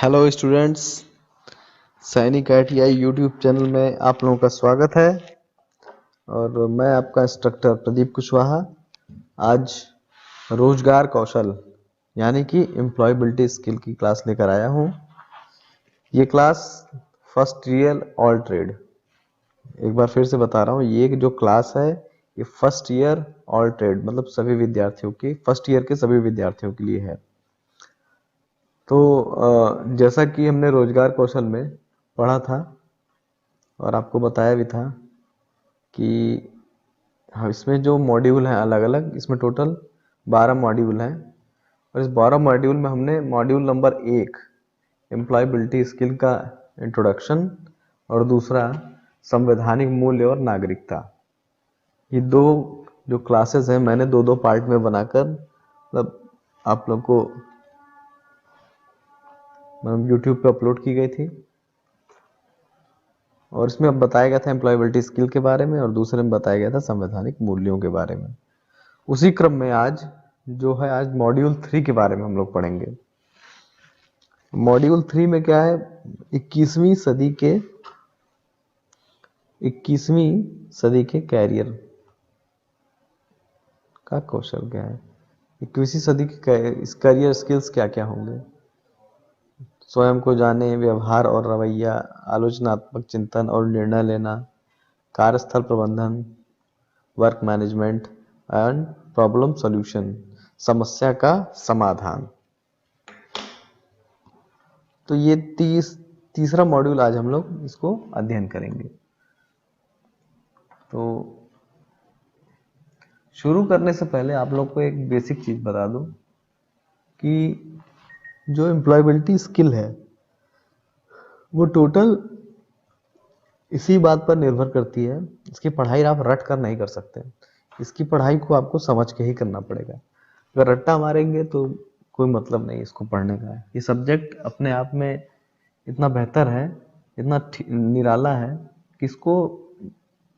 Hello students, सैनिक ITI YouTube channel में आप लोगों का स्वागत है। और मैं आपका इंस्ट्रक्टर प्रदीप कुशवाहा आज रोजगार कौशल यानी कि एम्प्लॉयबिलिटी स्किल की क्लास लेकर आया हूँ। ये class first year all trade, एक बार फिर से बता रहा हूँ, ये जो क्लास है ये फर्स्ट ईयर ऑल ट्रेड मतलब सभी विद्यार्थियों की, फर्स्ट ईयर के सभी विद्यार्थियों के लिए है। तो जैसा कि हमने रोजगार कौशल में पढ़ा था और आपको बताया भी था कि हाँ, इसमें जो मॉड्यूल हैं अलग अलग, इसमें टोटल 12 मॉड्यूल हैं। और इस 12 मॉड्यूल में हमने मॉड्यूल नंबर 1 एम्प्लॉयबिलिटी स्किल का इंट्रोडक्शन और दूसरा संवैधानिक मूल्य और नागरिकता, ये दो जो क्लासेस हैं मैंने दो पार्ट में बनाकर मतलब आप लोग को यूट्यूब पे अपलोड की गई थी। और इसमें अब बताया गया था एम्प्लॉयबिलिटी स्किल के बारे में और दूसरे में बताया गया था संवैधानिक मूल्यों के बारे में। उसी क्रम में आज आज मॉड्यूल 3 के बारे में हम लोग पढ़ेंगे। मॉड्यूल 3 में क्या है, 21वीं सदी के कैरियर का कौशल क्या है, 21वीं सदी के करियर स्किल्स क्या क्या होंगे। स्वयं को जाने, व्यवहार और रवैया, आलोचनात्मक चिंतन और निर्णय लेना, कार्यस्थल प्रबंधन, work management and problem solution, समस्या का समाधान। तो ये तीसरा मॉड्यूल आज हम लोग इसको अध्ययन करेंगे। तो शुरू करने से पहले आप लोग को एक बेसिक चीज बता दूं कि जो एम्प्लॉयबिलिटी स्किल है वो टोटल इसी बात पर निर्भर करती है, इसकी पढ़ाई आप रट कर नहीं कर सकते, इसकी पढ़ाई को आपको समझ के ही करना पड़ेगा। अगर रट्टा मारेंगे तो कोई मतलब नहीं इसको पढ़ने का। ये सब्जेक्ट अपने आप में इतना बेहतर है, इतना निराला है कि इसको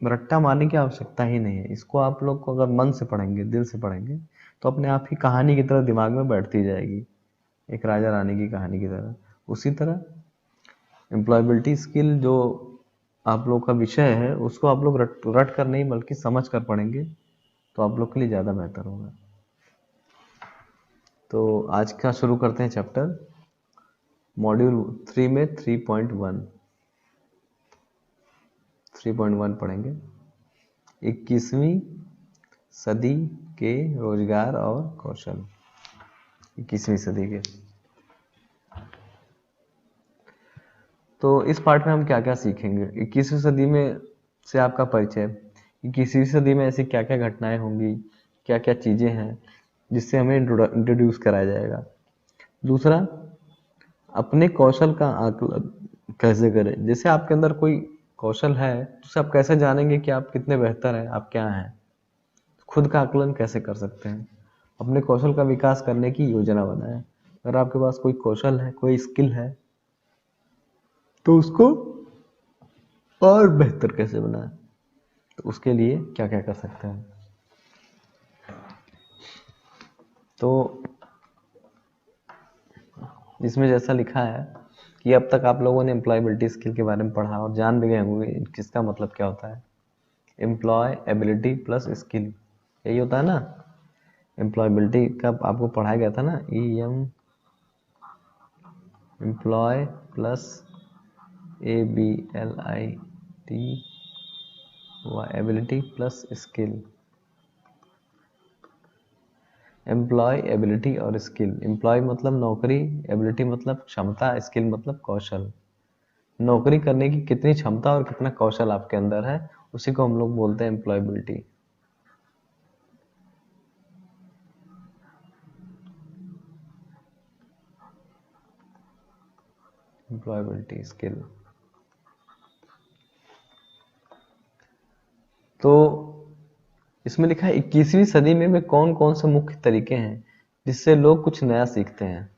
रट्टा मारने की आवश्यकता ही नहीं है। इसको आप लोग को अगर मन से पढ़ेंगे, दिल से पढ़ेंगे, तो अपने आप ही कहानी की तरह दिमाग में बैठती जाएगी, एक राजा रानी की कहानी की तरह। उसी तरह एम्प्लॉयबिलिटी स्किल जो आप लोग का विषय है उसको आप लोग रट कर नहीं बल्कि समझ कर पढ़ेंगे तो आप लोग के लिए ज़्यादा बेहतर होगा। तो आज का शुरू करते हैं चैप्टर मॉड्यूल 3 में 3.1 पढ़ेंगे, 21वीं सदी के रोजगार और कौशल। 21वीं सदी के तो इस पार्ट में हम क्या क्या सीखेंगे। 21वीं सदी में से आपका परिचय, 21वीं सदी में ऐसी क्या क्या घटनाएं होंगी, क्या क्या चीज़ें हैं जिससे हमें इंट्रोड्यूस कराया जाएगा। दूसरा, अपने कौशल का आकलन कैसे करें। जैसे आपके अंदर कोई कौशल है तो उसे आप कैसे जानेंगे कि आप कितने बेहतर हैं, आप क्या हैं। खुद का आकलन कैसे कर सकते हैं, अपने कौशल का विकास करने की योजना बनाएं। अगर आपके पास कोई कौशल है, कोई स्किल है, तो उसको और बेहतर कैसे बनाएं, तो उसके लिए क्या क्या कर सकते हैं। तो इसमें जैसा लिखा है कि अब तक आप लोगों ने एम्प्लॉयबिलिटी स्किल के बारे में पढ़ा और जान भी गए होंगे किसका मतलब क्या होता है। एम्प्लॉयबिलिटी प्लस स्किल, यही होता है ना। एम्प्लॉयबिलिटी का आपको पढ़ाया गया था ना, employ plus ABLIT, ability plus skill. Employ, ability और स्किल। एम्प्लॉय मतलब नौकरी, एबिलिटी मतलब क्षमता, स्किल मतलब कौशल। नौकरी करने की कितनी क्षमता और कितना कौशल आपके अंदर है उसी को हम लोग बोलते हैं एम्प्लॉयबिलिटी। Employability skill. तो इसमें लिखा है 21वीं सदी में कौन कौन से मुख्य तरीके हैं जिससे लोग कुछ नया सीखते हैं।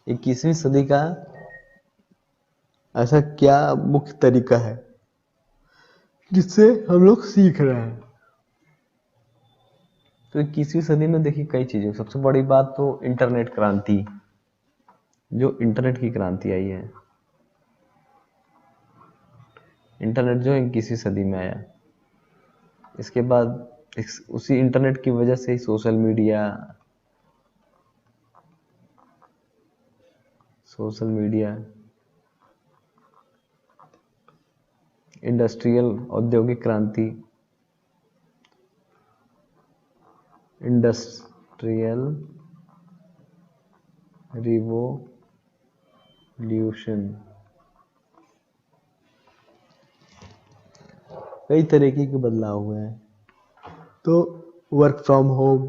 21वीं सदी का ऐसा क्या मुख्य तरीका है जिससे हम लोग सीख रहे हैं। तो 21वीं सदी में देखिए कई चीजें, सबसे बड़ी बात तो इंटरनेट क्रांति। जो इंटरनेट की क्रांति आई है। इंटरनेट जो 21वीं सदी में आया, इसके बाद उसी इंटरनेट की वजह से ही सोशल मीडिया, इंडस्ट्रियल औद्योगिक क्रांति, इंडस्ट्रियल रिवोल्यूशन, कई तरीके के बदलाव हुए हैं। तो वर्क फ्रॉम होम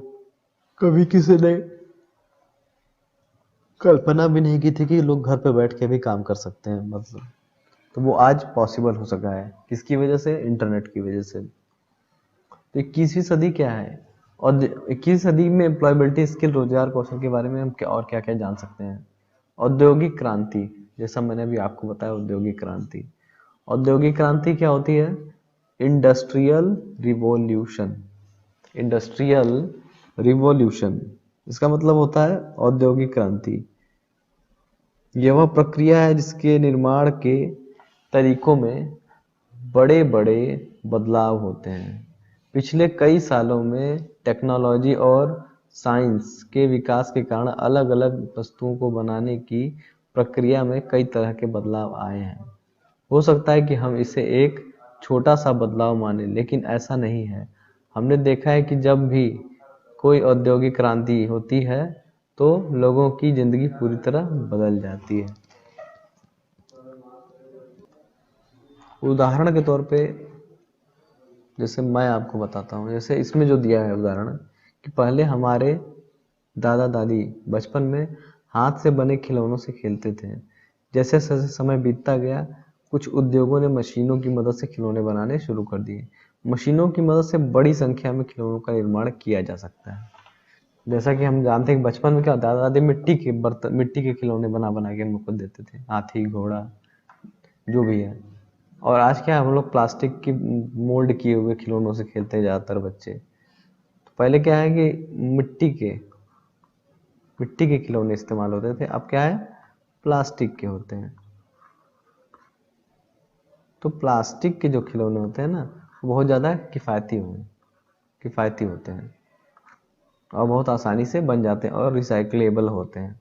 कभी किसी ने कल्पना भी नहीं की थी कि लोग घर पे बैठ के भी काम कर सकते हैं, मतलब तो वो आज पॉसिबल हो सका है। किसकी वजह से? इंटरनेट की वजह से। तो 21वीं सदी क्या है? और 21वीं सदी में एम्प्लॉयबिलिटी स्किल, रोजगार कौशल के बारे में हम क्या क्या जान सकते हैं। औद्योगिक क्रांति, जैसा मैंने अभी आपको बताया, औद्योगिक क्रांति। औद्योगिक क्रांति क्या होती है? Industrial revolution. इंडस्ट्रियल रिवॉल्यूशन, इसका मतलब होता है औद्योगिक क्रांति। यह वह प्रक्रिया है जिसके निर्माण के तरीकों में बड़े बड़े बदलाव होते हैं। पिछले कई सालों में टेक्नोलॉजी और साइंस के विकास के कारण अलग अलग वस्तुओं को बनाने की प्रक्रिया में कई तरह के बदलाव आए हैं। हो सकता है कि हम इसे एक छोटा सा बदलाव माने, लेकिन ऐसा नहीं है। हमने देखा है कि जब भी कोई औद्योगिक क्रांति होती है तो लोगों की जिंदगी पूरी तरह बदल जाती है। उदाहरण के तौर पे जैसे मैं आपको बताता हूँ, जैसे इसमें जो दिया है उदाहरण, कि पहले हमारे दादा दादी बचपन में हाथ से बने खिलौनों से खेलते थे। जैसे जैसे समय बीतता गया, कुछ उद्योगों ने मशीनों की मदद से खिलौने बनाने शुरू कर दिए। मशीनों की मदद से बड़ी संख्या में खिलौनों का निर्माण किया जा सकता है। जैसा कि हम जानते हैं कि बचपन में क्या दादा दादी मिट्टी के खिलौने बना बना के हम लोग को देते थे, हाथी घोड़ा जो भी है। और आज क्या है, हम लोग प्लास्टिक की मोल्ड किए हुए खिलौनों से खेलते हैं ज़्यादातर बच्चे। तो पहले क्या है कि मिट्टी के खिलौने इस्तेमाल होते थे, अब क्या है, प्लास्टिक के होते हैं। तो प्लास्टिक के जो खिलौने होते हैं ना, वो बहुत ज़्यादा किफ़ायती होते हैं और बहुत आसानी से बन जाते हैं और रिसाइकलेबल होते हैं,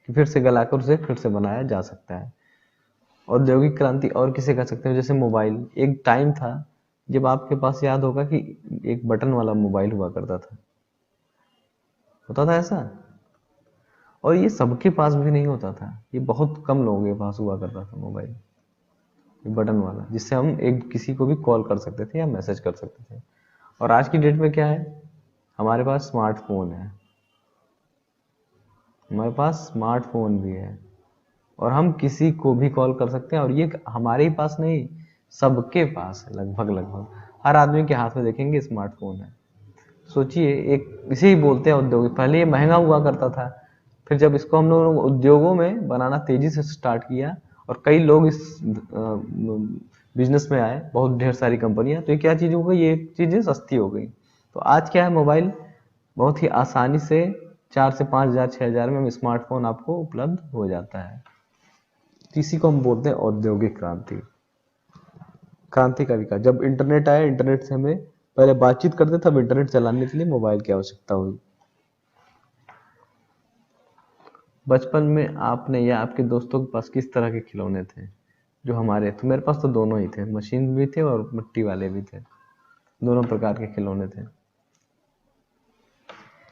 कि फिर से गलाकर उसे फिर से बनाया जा सकता है। औद्योगिक क्रांति और किसे कह सकते हैं? जैसे मोबाइल। एक टाइम था जब आपके पास याद होगा कि एक बटन वाला मोबाइल हुआ करता था, होता था ऐसा। और ये सबके पास भी नहीं होता था, ये बहुत कम लोगों के पास हुआ करता था मोबाइल, ये बटन वाला, जिससे हम एक किसी को भी कॉल कर सकते थे या मैसेज कर सकते थे। और आज की डेट में क्या है, हमारे पास स्मार्टफोन है, हमारे पास स्मार्टफोन भी है और हम किसी को भी कॉल कर सकते हैं। और ये हमारे ही पास नहीं, सबके पास है, लगभग हर आदमी के हाथ में देखेंगे स्मार्टफोन है। सोचिए, एक इसे ही बोलते हैं उद्योग। पहले ये महंगा हुआ करता था, फिर जब इसको हम लोग उद्योगों में बनाना तेजी से स्टार्ट किया और कई लोग इस बिजनेस में आए, बहुत ढेर सारी कंपनियां, तो ये क्या चीज़ हो गई, ये चीज़ें सस्ती हो गई। तो आज क्या है, मोबाइल बहुत ही आसानी से 4 से 5 हज़ार 6 हज़ार में स्मार्टफोन आपको उपलब्ध हो जाता है। इसी को हम बोलते हैं औद्योगिक क्रांति का विकास। जब इंटरनेट आया, इंटरनेट से हमें पहले बातचीत करते थे, अब इंटरनेट चलाने के लिए मोबाइल की आवश्यकता हुई। बचपन में आपने या आपके दोस्तों के पास किस तरह के खिलौने थे? जो हमारे, तो मेरे पास तो दोनों ही थे, मशीन भी थे और मिट्टी वाले भी थे। दोनों प्रकार के खिलौने थे।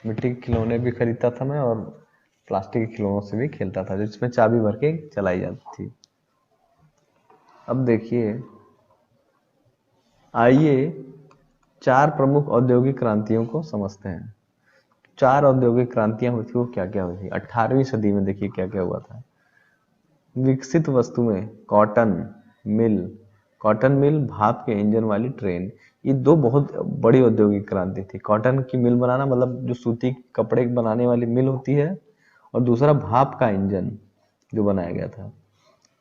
मिट्टी के खिलौने भी खरीदता था मैं और प्लास्टिक के खिलौनों से भी खेलता था, जिसमें चाबी भर के चलाई जाती थी। अब देखिए, आइए 4 प्रमुख औद्योगिक क्रांतियों को समझते हैं। 4 औद्योगिक क्रांतियां हुई थी, वो क्या क्या हुई थी 18वीं सदी में? देखिए क्या क्या हुआ था। विकसित वस्तुएं, कॉटन मिल, भाप के इंजन वाली ट्रेन, ये 2 बहुत बड़ी औद्योगिक क्रांति थी। कॉटन की मिल बनाना, मतलब जो सूती कपड़े बनाने वाली मिल होती है, और दूसरा भाप का इंजन जो बनाया गया था।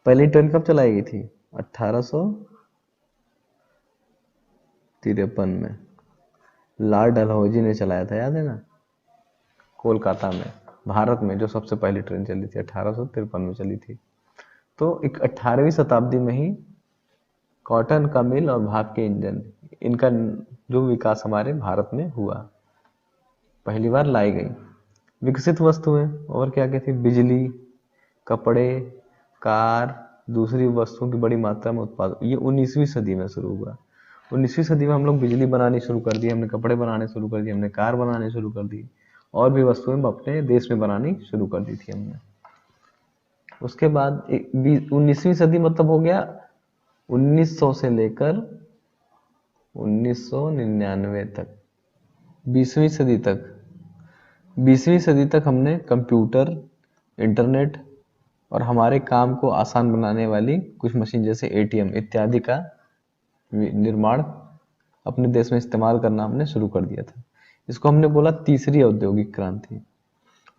पहली ट्रेन कब चलाई गई थी? 1853 में लॉर्ड डलहौजी ने चलाया था, याद है ना, कोलकाता में। भारत में जो सबसे पहली ट्रेन चली थी 1853 में चली थी। तो एक 18वीं शताब्दी में ही कॉटन का मिल और भाप के इंजन, इनका जो विकास हमारे भारत में हुआ, पहली बार लाई गई। विकसित वस्तुएं और क्या क्या थी? बिजली, कपड़े, कार, दूसरी वस्तुओं की बड़ी मात्रा में उत्पादन, ये 19वीं सदी में शुरू हुआ। 19वीं सदी में हम लोग बिजली बनानी शुरू कर दी, हमने कपड़े बनाने शुरू कर दिए, हमने कार बनाने शुरू कर दी, और भी वस्तुएं अपने देश में बनानी शुरू कर दी थी हमने। उसके बाद 19वीं सदी मतलब हो गया 1900 से लेकर 1999 तक, 20वीं सदी तक। 20वीं सदी तक हमने कंप्यूटर, इंटरनेट और हमारे काम को आसान बनाने वाली कुछ मशीन जैसे एटीएम इत्यादि का निर्माण अपने देश में इस्तेमाल करना हमने शुरू कर दिया था। इसको हमने बोला तीसरी औद्योगिक क्रांति।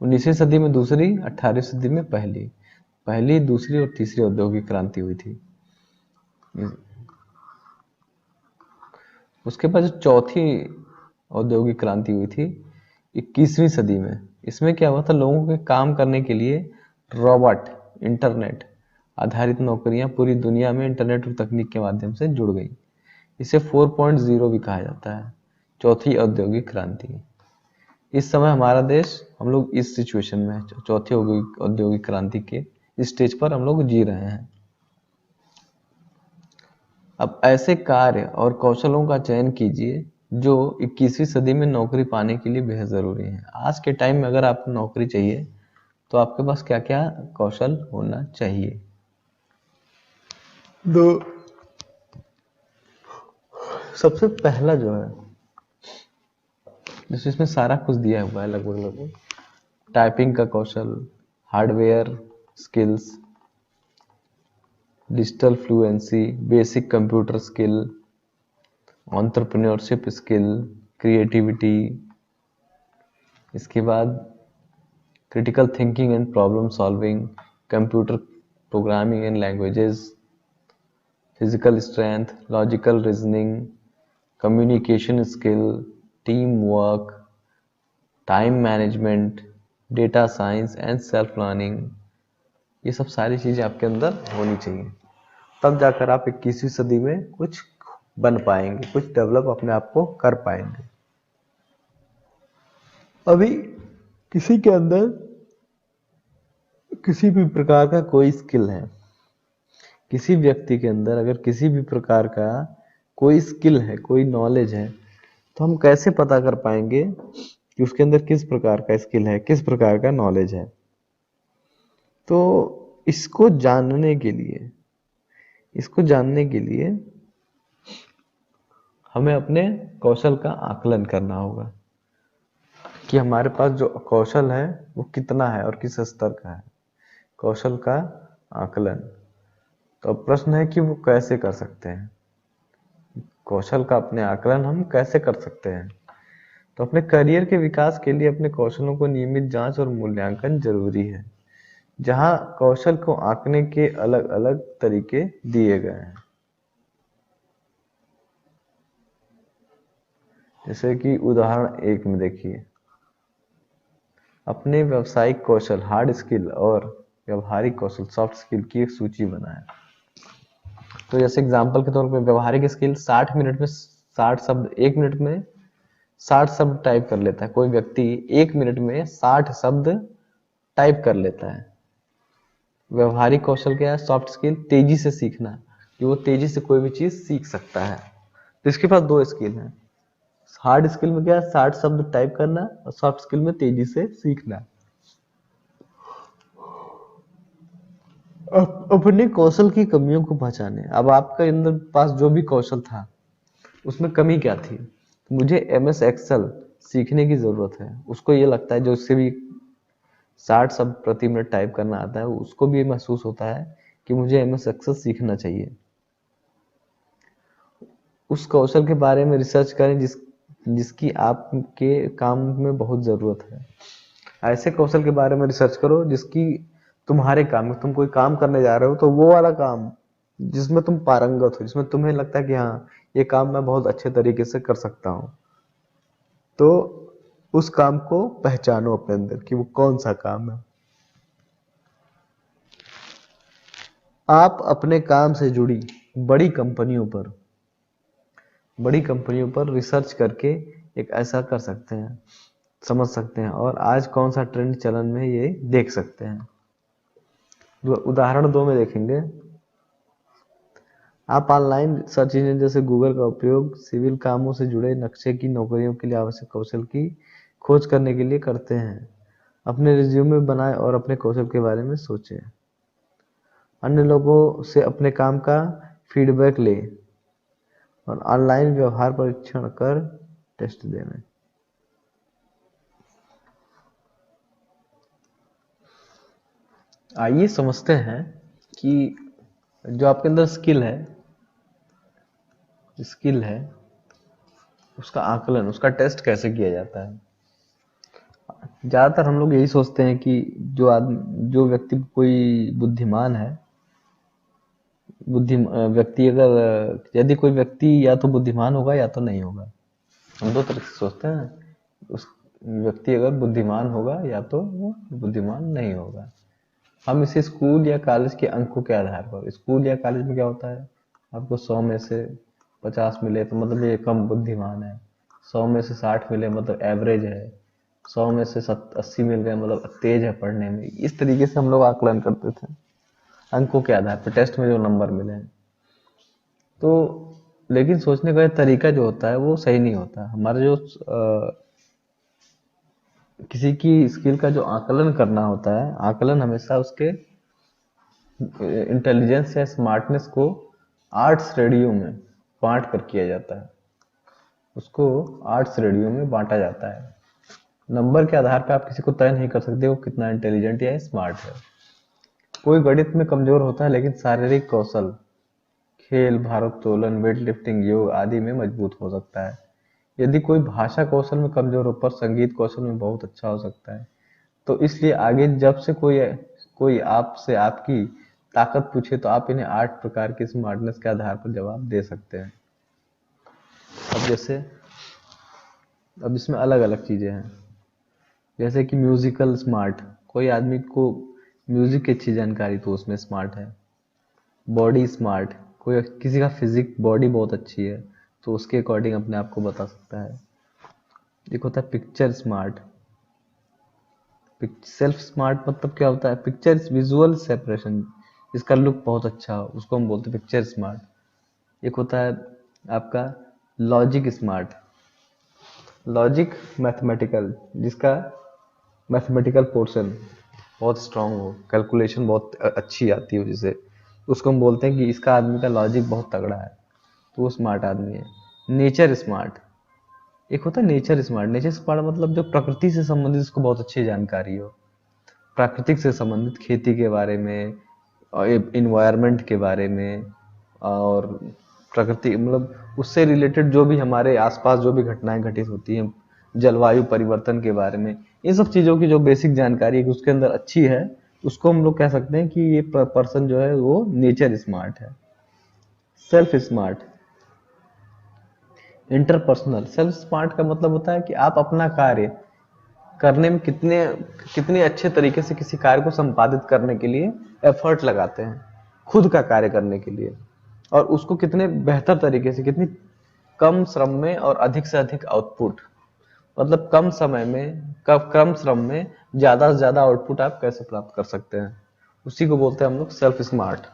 19वीं सदी में दूसरी, 18वीं सदी में पहली, दूसरी और तीसरी औद्योगिक क्रांति हुई थी। उसके बाद जो चौथी औद्योगिक क्रांति हुई थी 21वीं सदी में, इसमें क्या हुआ था? लोगों के काम करने के लिए रोबोट, इंटरनेट आधारित नौकरियां पूरी दुनिया में इंटरनेट और तकनीक के माध्यम से जुड़ गई। इसे 4.0 भी कहा जाता है, चौथी औद्योगिक क्रांति। इस समय हमारा देश, हम लोग इस सिचुएशन में है, चौथी औद्योगिक क्रांति के स्टेज पर हम लोग जी रहे हैं। अब ऐसे कार्य और कौशलों का चयन कीजिए जो 21वीं सदी में नौकरी पाने के लिए बेहद जरूरी है। आज के टाइम में अगर आपको नौकरी चाहिए तो आपके पास क्या क्या कौशल होना चाहिए? तो सबसे पहला जो है, जैसे इसमें सारा कुछ दिया हुआ है लगभग, टाइपिंग का कौशल, hardware skills, digital fluency, basic computer skill, entrepreneurship skill, creativity, इसके बाद critical thinking and problem solving, computer programming and languages, physical strength, logical reasoning, communication skill, team work, time management, data science and self learning. ये सब सारी चीजें आपके अंदर होनी चाहिए, तब जाकर आप 21वीं सदी में कुछ बन पाएंगे, कुछ डेवलप अपने आप को कर पाएंगे। अभी किसी के अंदर किसी भी प्रकार का कोई स्किल है, किसी व्यक्ति के अंदर अगर किसी भी प्रकार का कोई स्किल है, कोई नॉलेज है, तो हम कैसे पता कर पाएंगे कि उसके अंदर किस प्रकार का स्किल है, किस प्रकार का नॉलेज है? तो इसको जानने के लिए हमें अपने कौशल का आकलन करना होगा कि हमारे पास जो कौशल है वो कितना है और किस स्तर का है। कौशल का आकलन, तो अब प्रश्न है कि वो कैसे कर सकते हैं? कौशल का अपने आकलन हम कैसे कर सकते हैं? तो अपने करियर के विकास के लिए अपने कौशलों को नियमित जांच और मूल्यांकन जरूरी है, जहां कौशल को आंकने के अलग अलग तरीके दिए गए हैं। जैसे कि उदाहरण 1 में देखिए, अपने व्यावसायिक कौशल हार्ड स्किल और व्यवहारिक कौशल सॉफ्ट स्किल की एक सूची बनाएं। तो जैसे एग्जांपल के तौर पे व्यवहारिक स्किल 60 मिनट में 60 शब्द, 1 मिनट में 60 शब्द टाइप कर लेता है। कोई व्यक्ति 1 मिनट में 60 शब्द टाइप कर लेता है। व्यवहारिक कौशल क्या है? सॉफ्ट स्किल, तेजी से सीखना, कि वो तेजी से कोई भी चीज सीख सकता है। तो इसके पास 2 स्किल हैं। हार्ड स्किल में क्या है? 60 शब्द टाइप करना, और सॉफ्ट स्किल में तेजी से सीखना। अपने कौशल की कमियों को पहचाने। अब आपके अंदर पास जो भी कौशल था उसमें कमी क्या थी? मुझे MS एक्सेल सीखने की जरूरत है। उसको ये लगता है, जो उससे भी 60 शब्द प्रति मिनट टाइप करना आता है, उसको भी महसूस होता है कि मुझे MS एक्सेल सीखना चाहिए। उस कौशल के बारे में रिसर्च करें जिसकी आपके काम में बहुत जरूरत है। ऐसे कौशल के बारे में रिसर्च करो जिसकी तुम्हारे काम में, तुम कोई काम करने जा रहे हो तो वो वाला काम जिसमें तुम पारंगत हो, जिसमें तुम्हें लगता है कि हाँ ये काम मैं बहुत अच्छे तरीके से कर सकता हूँ, तो उस काम को पहचानो अपने अंदर कि वो कौन सा काम है। आप अपने काम से जुड़ी बड़ी कंपनियों पर रिसर्च करके एक ऐसा कर सकते हैं, समझ सकते हैं, और आज कौन सा ट्रेंड चलन में ये देख सकते हैं। उदाहरण 2 में देखेंगे। आप ऑनलाइन सर्च इंजन जैसे गूगल का उपयोग सिविल कामों से जुड़े नक्शे की नौकरियों के लिए आवश्यक कौशल की खोज करने के लिए करते हैं। अपने रिज्यूमे बनाएं और अपने कौशल के बारे में सोचें। अन्य लोगों से अपने काम का फीडबैक लें और ऑनलाइन व्यवहार परीक्षण कर टेस्ट देना। आइए समझते हैं कि जो आपके अंदर स्किल है उसका आकलन, उसका टेस्ट कैसे किया जाता है। ज्यादातर हम लोग यही सोचते हैं कि जो व्यक्ति कोई बुद्धिमान है, यदि कोई व्यक्ति या तो बुद्धिमान होगा या तो नहीं होगा। हम दो तरह से सोचते हैं, उस व्यक्ति अगर बुद्धिमान होगा या तो वो बुद्धिमान नहीं होगा। हम इसे स्कूल या कॉलेज के अंकों के आधार पर, स्कूल या कॉलेज में क्या होता है, आपको 100 में से 50 मिले तो मतलब ये कम बुद्धिमान है, 100 में से 60 मिले मतलब एवरेज है, 100 में से 80 मिल गए मतलब तेज है पढ़ने में। इस तरीके से हम लोग आकलन करते थे अंकों के आधार पर, टेस्ट में जो नंबर मिले हैं। तो लेकिन सोचने का तरीका जो होता है वो सही नहीं होता। हमारा जो किसी की स्किल का जो आकलन करना होता है, आकलन हमेशा उसके इंटेलिजेंस या स्मार्टनेस को 8 श्रेणियों में बांट कर किया जाता है। उसको 8 श्रेणियों में बांटा जाता है। नंबर के आधार पर आप किसी को तय नहीं कर सकते वो कितना इंटेलिजेंट या स्मार्ट है। कोई गणित में कमजोर होता है लेकिन शारीरिक कौशल, खेल, भारोत्तोलन, वेट लिफ्टिंग, योग आदि में मजबूत हो सकता है। यदि कोई भाषा कौशल में कमजोर हो पर संगीत कौशल में बहुत अच्छा हो सकता है। तो इसलिए आगे जब से कोई आपसे आपकी ताकत पूछे तो आप इन्हें 8 प्रकार की स्मार्टनेस के आधार पर जवाब दे सकते हैं। अब इसमें अलग अलग चीजें हैं, जैसे कि म्यूजिकल स्मार्ट, कोई आदमी को म्यूजिक की अच्छी जानकारी तो उसमें स्मार्ट है। बॉडी स्मार्ट, कोई किसी का फिजिक बॉडी बहुत अच्छी है तो उसके अकॉर्डिंग अपने आप को बता सकता है। एक होता है पिक्चर स्मार्ट। सेल्फ स्मार्ट मतलब क्या होता है, पिक्चर विजुअल सेपरेशन, जिसका लुक बहुत अच्छा हो उसको हम बोलते हैं पिक्चर स्मार्ट। एक होता है आपका लॉजिक स्मार्ट, लॉजिक मैथमेटिकल, जिसका मैथमेटिकल पोर्शन बहुत स्ट्रांग हो, कैलकुलेशन बहुत अच्छी आती हो जिसे, उसको हम बोलते हैं कि इसका आदमी का लॉजिक बहुत तगड़ा है, तो वो स्मार्ट आदमी है। नेचर स्मार्ट, एक होता है नेचर स्मार्ट। नेचर स्मार्ट मतलब जो प्रकृति से संबंधित उसको बहुत अच्छी जानकारी हो, प्राकृतिक से संबंधित, खेती के बारे में और इन्वायरमेंट के बारे में और प्रकृति मतलब उससे रिलेटेड जो भी हमारे आसपास जो भी घटनाएं घटित होती हैं, जलवायु परिवर्तन के बारे में, इन सब चीज़ों की जो बेसिक जानकारी है उसके अंदर अच्छी है, उसको हम लोग कह सकते हैं कि ये पर्सन जो है वो नेचर स्मार्ट है। Self smart, interpersonal. Self smart का मतलब होता है कि आप अपना कार्य करने में कितने अच्छे तरीके से किसी कार्य को संपादित करने के लिए एफर्ट लगाते हैं, खुद का कार्य करने के लिए, और उसको कितने बेहतर तरीके से, कितनी कम श्रम में और अधिक से अधिक आउटपुट, मतलब कम समय में कम श्रम में ज्यादा से ज्यादा आउटपुट आप कैसे प्राप्त कर सकते हैं, उसी को बोलते हैं हम लोग सेल्फ स्मार्ट।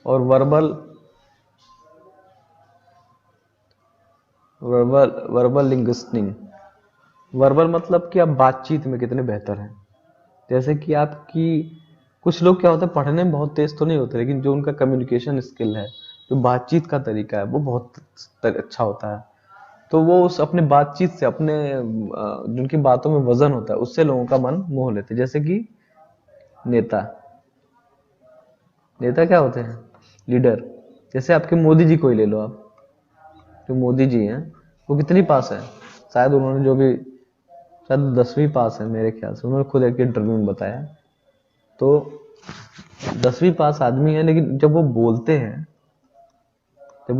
और वर्बल लिंग्विस्टिंग, वर्बल मतलब कि आप बातचीत में कितने बेहतर हैं। जैसे कि आपकी, कुछ लोग क्या होता है पढ़ने में बहुत तेज तो नहीं होते लेकिन जो उनका कम्युनिकेशन स्किल है, जो बातचीत का तरीका है वो बहुत अच्छा होता है, तो वो उस अपने बातचीत से, अपने जिनकी बातों में वजन होता है उससे लोगों का मन मोह लेते हैं। जैसे कि नेता नेता क्या होते हैं, लीडर। जैसे आपके मोदी जी को ही ले लो आप, जो मोदी जी हैं वो कितनी पास है, शायद उन्होंने जो भी, शायद 10वीं पास है मेरे ख्याल से, उन्होंने खुद एक इंटरव्यू में बताया। तो 10वीं पास आदमी है लेकिन जब वो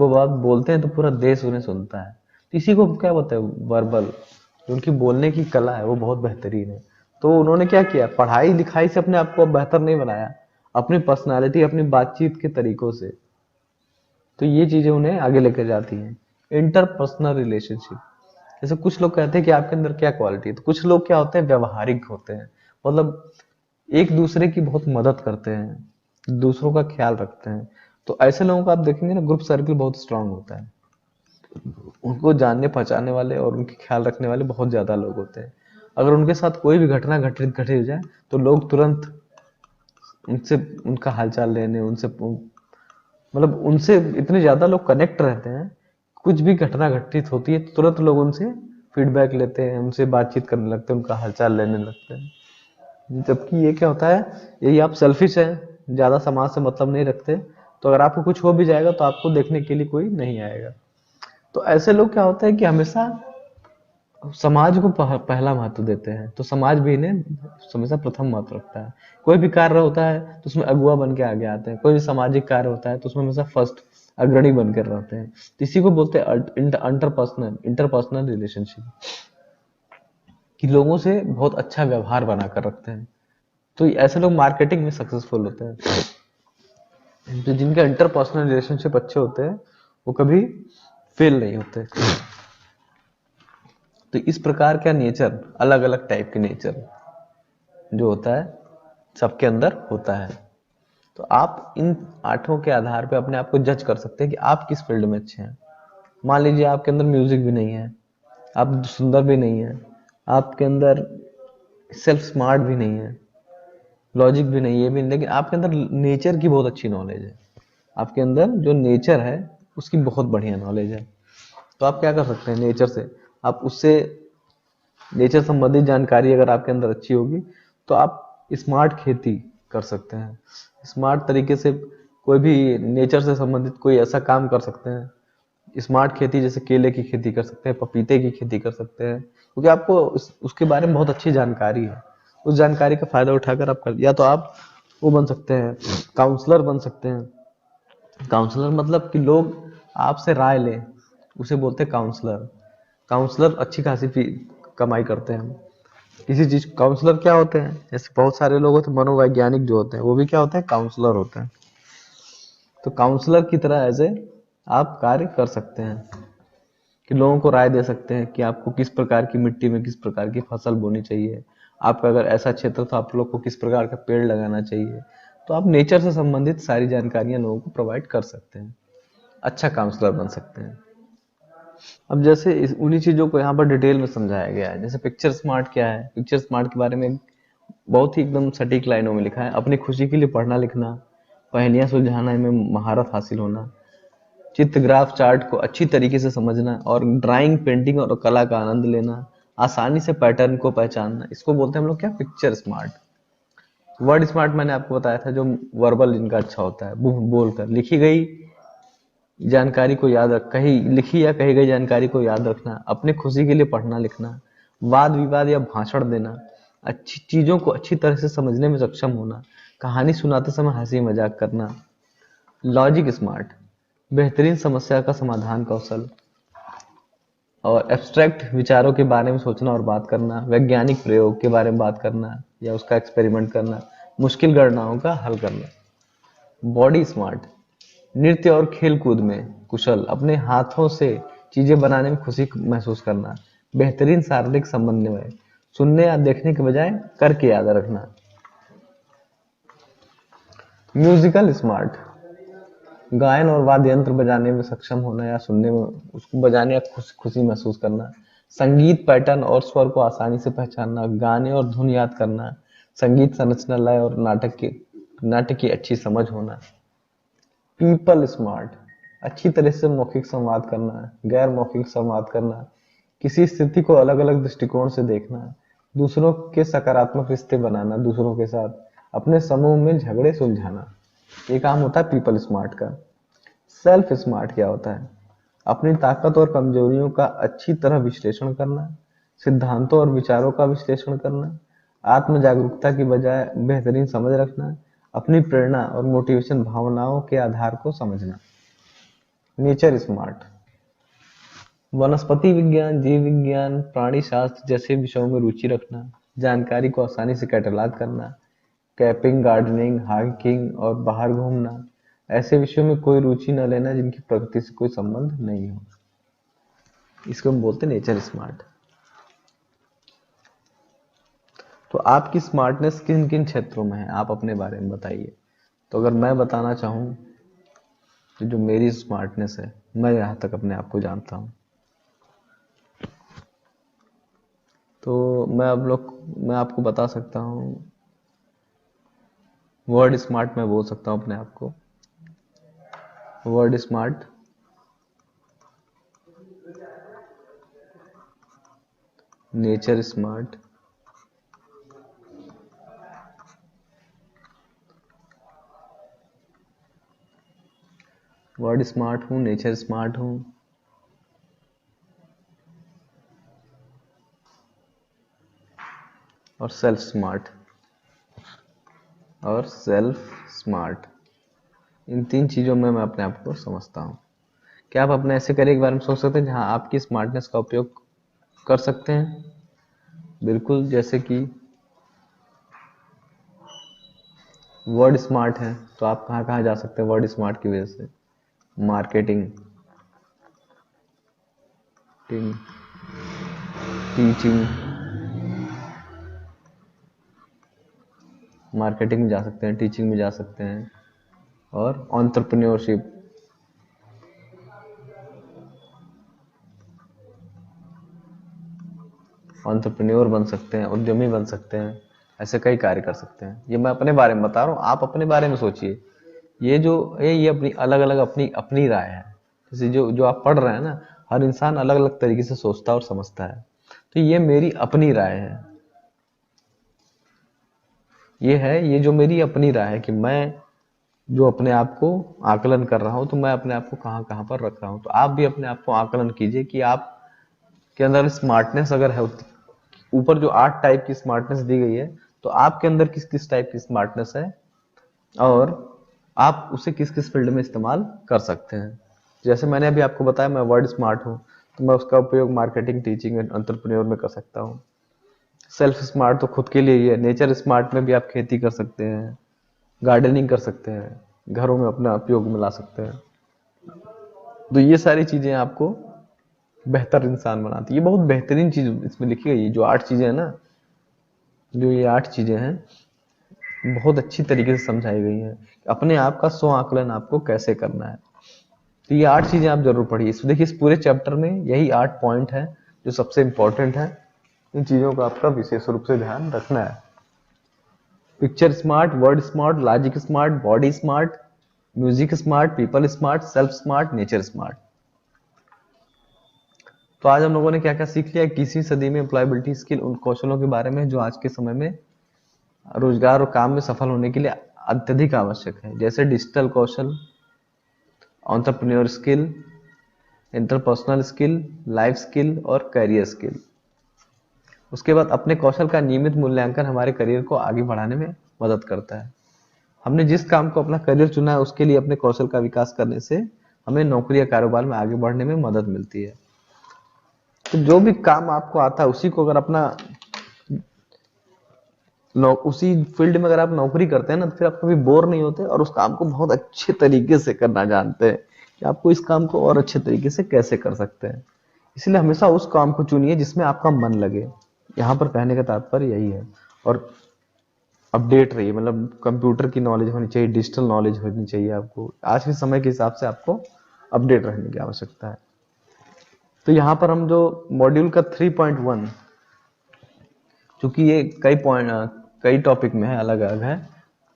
बात बोलते हैं तो पूरा देश उन्हें सुनता है। इसी को क्या बोलते हैं, वर्बल, जो उनकी बोलने की कला है वो बहुत बेहतरीन है। तो उन्होंने क्या किया, पढ़ाई लिखाई से अपने आप को बेहतर नहीं बनाया, अपनी पर्सनालिटी, अपनी बातचीत के तरीकों से। तो ये चीजें उन्हें आगे लेकर जाती हैं। इंटरपर्सनल रिलेशनशिप, जैसे कुछ लोग कहते हैं कि आपके अंदर क्या क्वालिटी है, तो कुछ लोग क्या होते हैं, व्यवहारिक होते हैं, मतलब एक दूसरे की बहुत मदद करते हैं, दूसरों का ख्याल रखते हैं। तो ऐसे लोगों का आप देखेंगे ना, ग्रुप सर्कल बहुत स्ट्रांग होता है, उनको जानने पहचानने वाले और उनके ख्याल रखने वाले बहुत ज्यादा लोग होते हैं। अगर उनके साथ कोई भी घटना घटित हो जाए तो लोग तुरंत उनसे, उनका हालचाल लेने, उनसे मतलब उनसे इतने ज्यादा लोग कनेक्ट रहते हैं, कुछ भी घटना घटित होती है तो तुरंत लोग उनसे फीडबैक लेते हैं, उनसे बातचीत करने लगते हैं, उनका हालचाल लेने लगते हैं। जबकि ये क्या होता है, यही आप सेल्फिश है, ज्यादा समाज से मतलब नहीं रखते, तो अगर आपको कुछ हो भी जाएगा तो आपको देखने के लिए कोई नहीं आएगा। तो ऐसे लोग क्या होता है कि हमेशा समाज को पहला महत्व देते हैं, तो समाज भी इन्हें हमेशा प्रथम महत्व रखता है। कोई भी कार्य होता है तो उसमें अगुआ बन के आगे आते हैं, कोई भी सामाजिक कार्य होता है तो उसमें हमेशा फर्स्ट, अग्रणी बनकर रहते हैं। तो इसी को बोलते हैं इंटरपर्सनल रिलेशनशिप, कि लोगों से बहुत अच्छा व्यवहार बनाकर रखते हैं। तो ऐसे लोग मार्केटिंग में सक्सेसफुल होते हैं। तो जिनके इंटरपर्सनल रिलेशनशिप अच्छे होते हैं वो कभी फेल नहीं होते। तो इस प्रकार का नेचर, अलग अलग टाइप के नेचर जो होता है सबके अंदर होता है। तो आप इन आठों के आधार पे अपने आप को जज कर सकते हैं कि आप किस फील्ड में अच्छे हैं। मान लीजिए आपके अंदर म्यूजिक भी नहीं है, आप सुंदर भी नहीं है, आपके अंदर सेल्फ स्मार्ट भी नहीं है, लॉजिक भी नहीं है, ये भी नहीं, लेकिन आपके अंदर नेचर की बहुत अच्छी नॉलेज है, आपके अंदर जो नेचर है उसकी बहुत बढ़िया नॉलेज है। तो आप क्या कर सकते हैं, नेचर से आप उससे, नेचर संबंधित जानकारी अगर आपके अंदर अच्छी होगी तो आप स्मार्ट खेती कर सकते हैं। स्मार्ट तरीके से कोई भी नेचर से संबंधित कोई ऐसा काम कर सकते हैं। स्मार्ट खेती जैसे केले की खेती कर सकते हैं, पपीते की खेती कर सकते हैं, क्योंकि आपको उसके बारे में बहुत अच्छी जानकारी है। उस जानकारी का फायदा उठाकर आप कर, या तो आप वो बन सकते हैं, काउंसलर बन सकते हैं। काउंसलर मतलब कि लोग आपसे राय लें, उसे बोलते हैं काउंसलर। काउंसलर अच्छी खासी कमाई करते हैं। किसी चीज, काउंसलर क्या होते हैं, जैसे बहुत सारे लोग होते हैं मनोवैज्ञानिक जो होते हैं, वो भी क्या होते हैं, काउंसलर होते हैं। तो काउंसलर की तरह ऐसे आप कार्य कर सकते हैं कि लोगों को राय दे सकते हैं कि आपको किस प्रकार की मिट्टी में किस प्रकार की फसल बोनी चाहिए, आपका अगर ऐसा क्षेत्र तो आप लोग को किस प्रकार का पेड़ लगाना चाहिए। तो आप नेचर से संबंधित सारी जानकारियां लोगों को प्रोवाइड कर सकते हैं, अच्छा काउंसलर बन सकते हैं। अब जैसे उन्हीं चीजों को यहाँ पर डिटेल में समझाया गया है। जैसे पिक्चर स्मार्ट क्या है, पिक्चर स्मार्ट के बारे में बहुत ही एकदम सटीक लाइनों में लिखा है। अपनी खुशी के लिए पढ़ना लिखना, पहेलियां सुलझाना में महारत हासिल होना, चित्र ग्राफ चार्ट को अच्छी तरीके से समझना, और ड्राइंग पेंटिंग और कला का आनंद लेना, आसानी से पैटर्न को पहचानना, इसको बोलते हैं हम लोग क्या, पिक्चर स्मार्ट। वर्ड स्मार्ट मैंने आपको बताया था, जो वर्बल जिनका अच्छा होता है, बोलकर लिखी गई जानकारी को याद रख, कही लिखी या कही गई जानकारी को याद रखना, अपनी खुशी के लिए पढ़ना लिखना, वाद विवाद या भाषण देना, अच्छी चीजों को अच्छी तरह से समझने में सक्षम होना, कहानी सुनाते समय हंसी मजाक करना। लॉजिक स्मार्ट, बेहतरीन समस्या का समाधान कौशल, और एब्स्ट्रैक्ट विचारों के बारे में सोचना और बात करना, वैज्ञानिक प्रयोग के बारे में बात करना या उसका एक्सपेरिमेंट करना, मुश्किल गणनाओं का हल करना। बॉडी स्मार्ट, नृत्य और खेल कूद में कुशल, अपने हाथों से चीजें बनाने में खुशी महसूस करना, बेहतरीन शारीरिक समन्वय, सुनने या देखने के बजाय करके याद रखना। म्यूजिकल स्मार्ट, गायन और वाद्य यंत्र बजाने में सक्षम होना या सुनने में उसको बजाने या खुशी महसूस करना, संगीत पैटर्न और स्वर को आसानी से पहचानना, गाने और धुन याद करना, संगीत संरचना, लय और नाटक की अच्छी समझ होना। पीपल स्मार्ट, अच्छी तरह से मौखिक संवाद करना, गैर मौखिक संवाद करना, किसी स्थिति को अलग अलग दृष्टिकोण से देखना, दूसरों के सकारात्मक रिश्ते बनाना, दूसरों के साथ अपने समूह में झगड़े सुलझाना, ये काम होता है पीपल स्मार्ट का। सेल्फ स्मार्ट क्या होता है, अपनी ताकत और कमजोरियों का अच्छी तरह विश्लेषण करना, सिद्धांतों और विचारों का विश्लेषण करना, आत्म जागरूकता की बजाय बेहतरीन समझ रखना, अपनी प्रेरणा और मोटिवेशन भावनाओं के आधार को समझना। नेचर स्मार्ट, वनस्पति विज्ञान, जीव विज्ञान, प्राणी शास्त्र जैसे विषयों में रुचि रखना, जानकारी को आसानी से कैटलॉग करना, कैपिंग, गार्डनिंग, हाइकिंग और बाहर घूमना, ऐसे विषयों में कोई रुचि न लेना जिनकी प्रकृति से कोई संबंध नहीं हो। इसको हम बोलते हैं नेचर स्मार्ट। तो आपकी स्मार्टनेस किन किन क्षेत्रों में है, आप अपने बारे में बताइए। तो अगर मैं बताना चाहूँ तो जो मेरी स्मार्टनेस है, मैं यहाँ तक अपने आप को जानता हूँ, तो मैं आपको बता सकता हूँ, वर्ड स्मार्ट मैं बोल सकता हूँ अपने आप को। Word smart, nature smart, word smart हूँ, नेचर स्मार्ट हूँ, और सेल्फ स्मार्ट। इन 3 चीजों में मैं अपने आप को समझता हूँ। क्या आप अपने ऐसे करियर के बारे में सोच सकते हैं जहाँ आपकी स्मार्टनेस का उपयोग कर सकते हैं? बिल्कुल, जैसे कि वर्ड स्मार्ट है तो आप कहाँ कहाँ जा सकते हैं वर्ड स्मार्ट की वजह से? मार्केटिंग, टीचिंग, मार्केटिंग में जा सकते हैं, टीचिंग में जा सकते हैं, और एंटरप्रेन्योरशिप, एंटरप्रेन्योर बन सकते हैं, उद्यमी बन सकते हैं, ऐसे कई कार्य कर सकते हैं। ये मैं अपने बारे में बता रहा हूँ, आप अपने बारे में सोचिए। ये अपनी अलग अलग अपनी अपनी राय है। जैसे जो जो आप पढ़ रहे हैं ना, हर इंसान अलग अलग तरीके से सोचता है और समझता है। तो ये मेरी अपनी राय है। ये जो मेरी अपनी राय है कि मैं जो अपने आप को आकलन कर रहा हूं, तो मैं अपने आप को कहां कहां पर रख रहा हूं। तो आप भी अपने आप को आकलन कीजिए कि आप के अंदर स्मार्टनेस अगर है, ऊपर जो 8 टाइप की स्मार्टनेस दी गई है, तो आपके अंदर किस किस टाइप की स्मार्टनेस है और आप उसे किस किस फील्ड में इस्तेमाल कर सकते हैं। जैसे मैंने अभी आपको बताया, मैं वर्ड स्मार्ट हूँ, तो मैं उसका उपयोग मार्केटिंग, टीचिंग एंड एंटरप्रेन्योर में कर सकता हूँ। सेल्फ स्मार्ट तो खुद के लिए ही है। नेचर स्मार्ट में भी आप खेती कर सकते हैं, गार्डनिंग कर सकते हैं, घरों में अपना उपयोग में ला सकते हैं। तो ये सारी चीजें आपको बेहतर इंसान बनाती है। ये बहुत बेहतरीन चीज इसमें लिखी गई है। जो 8 चीजें हैं ना, जो ये 8 चीजें हैं, बहुत अच्छी तरीके से समझाई गई हैं। अपने आप का स्व आकलन आपको कैसे करना है। तो ये 8 चीजें आप जरूर पढ़िए। देखिए, इस पूरे चैप्टर में यही 8 पॉइंट है जो सबसे इंपॉर्टेंट है। इन चीजों का आपका विशेष रूप से ध्यान रखना है। Picture smart, word smart, logic smart, body smart, music smart, people smart, self smart, nature smart. तो आज हम लोगों ने क्या क्या सीख लिया? 21वीं सदी में एम्प्लॉयबिलिटी स्किल, उन कौशलों के बारे में जो आज के समय में रोजगार और काम में सफल होने के लिए अत्यधिक आवश्यक है। जैसे डिजिटल कौशल, entrepreneur skill, interpersonal skill, life skill और करियर स्किल। उसके बाद अपने कौशल का नियमित मूल्यांकन हमारे करियर को आगे बढ़ाने में मदद करता है। हमने जिस काम को अपना करियर चुना है, उसके लिए अपने कौशल का विकास करने से हमें नौकरी या कारोबार में आगे बढ़ने में मदद मिलती है। तो जो भी काम आपको आता है, उसी को अगर उसी फील्ड में अगर आप नौकरी करते हैं ना, तो फिर आप कभी बोर नहीं होते और उस काम को बहुत अच्छे तरीके से करना जानते हैं कि आपको इस काम को और अच्छे तरीके से कैसे कर सकते हैं। इसलिए हमेशा उस काम को चुनिए जिसमें आपका मन लगे। यहाँ पर कहने का तात्पर्य यही है। और अपडेट रहिए, मतलब कंप्यूटर की नॉलेज होनी चाहिए, डिजिटल नॉलेज होनी चाहिए। आपको आज के समय के हिसाब से आपको अपडेट रहने की आवश्यकता है। तो यहाँ पर हम जो मॉड्यूल का 3.1, चूंकि ये कई टॉपिक में है, अलग अलग है,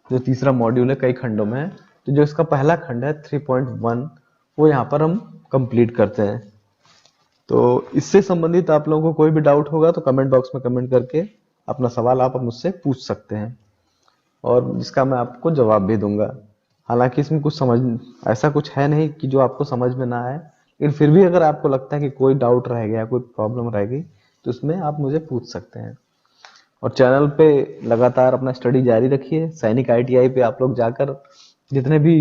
जो तीसरा मॉड्यूल है कई खंडों में है, तो जो इसका पहला खंड है 3.1, वो यहाँ पर हम कंप्लीट करते हैं। तो इससे संबंधित आप लोगों को कोई भी डाउट होगा तो कमेंट बॉक्स में कमेंट करके अपना सवाल आप मुझसे पूछ सकते हैं, और जिसका मैं आपको जवाब भी दूंगा। हालांकि इसमें ऐसा कुछ है नहीं कि जो आपको समझ में ना आए, लेकिन फिर भी अगर आपको लगता है कि कोई डाउट रह गया, कोई प्रॉब्लम रह गई, तो उसमें आप मुझे पूछ सकते हैं। और चैनल पे लगातार अपना स्टडी जारी रखिए। सैनिक ITI पे आप लोग जाकर जितने भी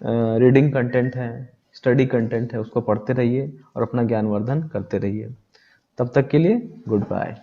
रीडिंग कंटेंट हैं, स्टडी कंटेंट है उसको पढ़ते रहिए और अपना ज्ञानवर्धन करते रहिए। तब तक के लिए गुड बाय।